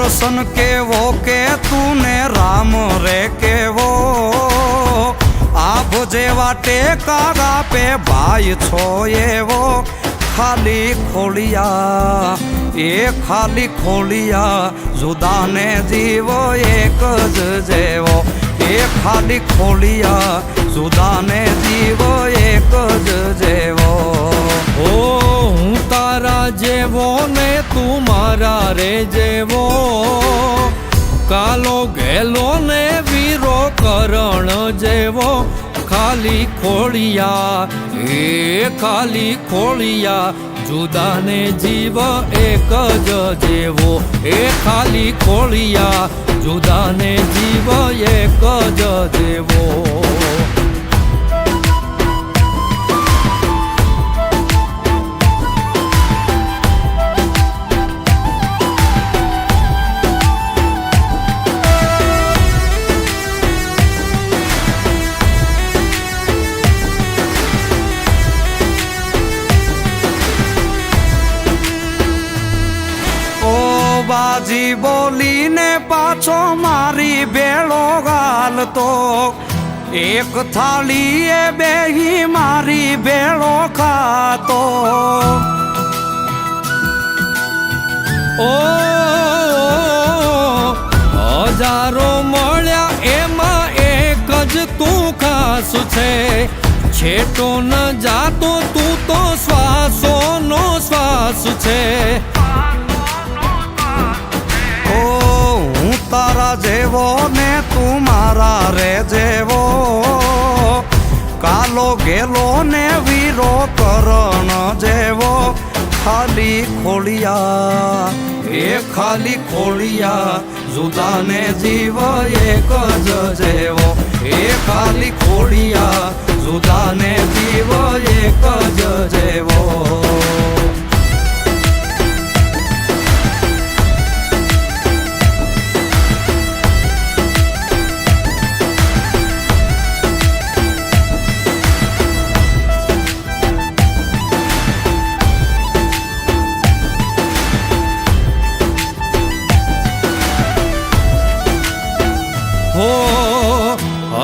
દર્શન કેવો કે તુને રામ રે કેવો આભ જેવા ટેકા આપે ભાઈ છો એવો ખાલી ખોલિયા એ ખાલી ખોલિયા જુદાને જીવો એક જ જેવો એ ખાલી ખોલિયા જુદાને જીવો એક જ જેવો ઓ હું તારા જેવો ને તું મારા રે જેવો કાલો ગેલો ને વીરો કરણ જેવો ખાલી ખોળિયા એ ખાલી ખોળિયા જુદાને જીવ એક જ જેવો એ ખાલી ખોળિયા જુદાને જીવ એક જ જેવો બાજી બોલીને પાછો મારી બેળો ગાલતો એક થાળીએ બેહી મારી બેળો ખાતો ઓ હજારો મળ્યા એમાં એક જ તું ખાસ છે છેટો ન જાતો તું તો શ્વાસોનો શ્વાસ છે હું તારા જેવો ને તું મારા રે જેવો કાલો ગેલો ને વીરો કરણ જેવો ખાલી ખોલિયા એ ખાલી ખોલિયા જુદાને જીવ એક જ જેવો એ ખાલી ખોલિયા જુદાને જીવ એક જ જેવો હો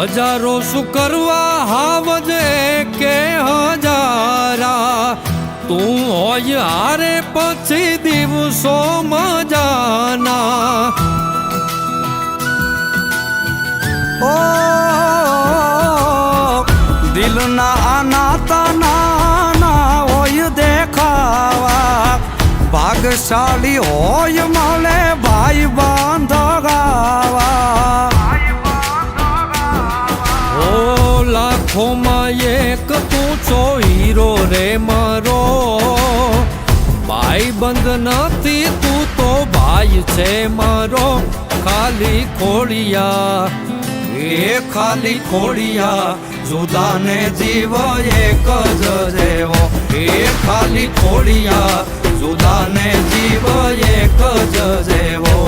હજારો શું કરવા હાવજે કે હજારા તું હોય હારે પછી દિવસો મજાના ઓ દિલના આનાતા નાના હોય દેખાવા ભાગશાળી હોય મળે ભાઈ બાંધગાવા લાખોમાં એક તું છો હીરો રે મારો ભાઈ બંધ નથી તું તો ભાઈ છે મારો ખાલી ખોળિયા એ ખાલી ખોળિયા જુદાને જીવ એક જ જેવો એ ખાલી ખોળિયા જુદાને જીવ એક જ જેવો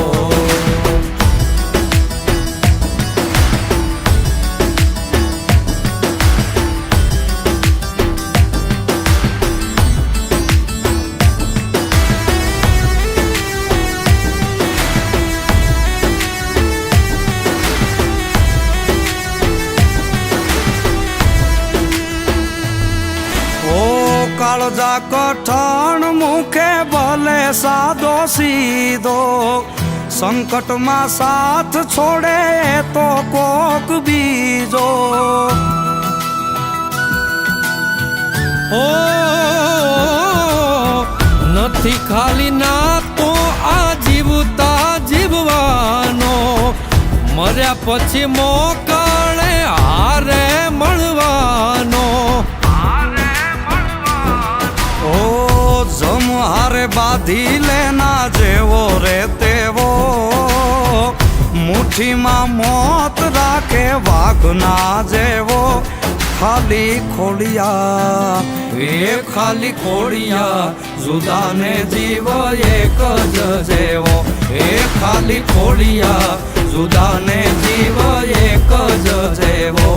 કાળજા કઠણ મુખે ભલે સાદો સીધો સંકટમાં સાથ છોડે તો કોક બીજો ઓ નથી ખાલી ના તો આ જીવતા જીવવાનો મર્યા પછી મોકળે હારે મળવાનો જમ હારે બાંધી લેના જેવો રે તેવો મુઠ્ઠીમાં મોત રાખે વાઘના જેવો ખાલી ખોલિયા એ ખાલી ખોલિયા જુદાને જીવ એક જ જેવો એ ખાલી ખોલિયા જુદાને જીવ એક જ જેવો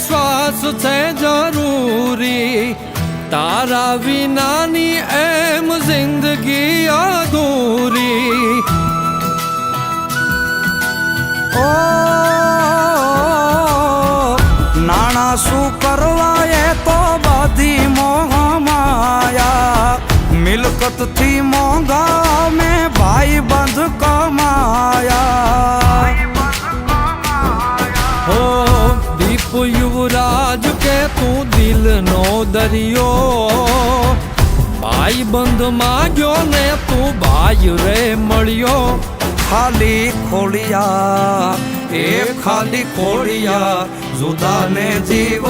શ્વાસ છે જરૂરી, તારા વિનાની એમ જિંદગી અધૂરી. ઓ નાણા શું કરવા એ તો બધી મોહ માયા, મિલકતથી મોંઘા મેં ભાઈ બંધ કમાયા. હો દીપ યુવરાજ કે તું દિલનો દરિયો, ભાઈ બંધ માગ્યો ને તું ભાઈ રે મળ્યો. ખાલી ખોડિયા એ ખાલી ખોડિયા, જુદાને જીવ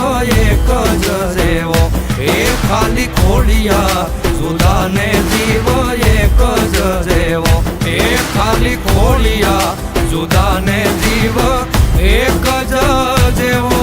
એક જ જેવો. એ ખાલી ખોડિયા જુદાને જીવ એક જ જેવો. એ ખાલી ખોડિયા જુદાને જીવ એક જ જેવો.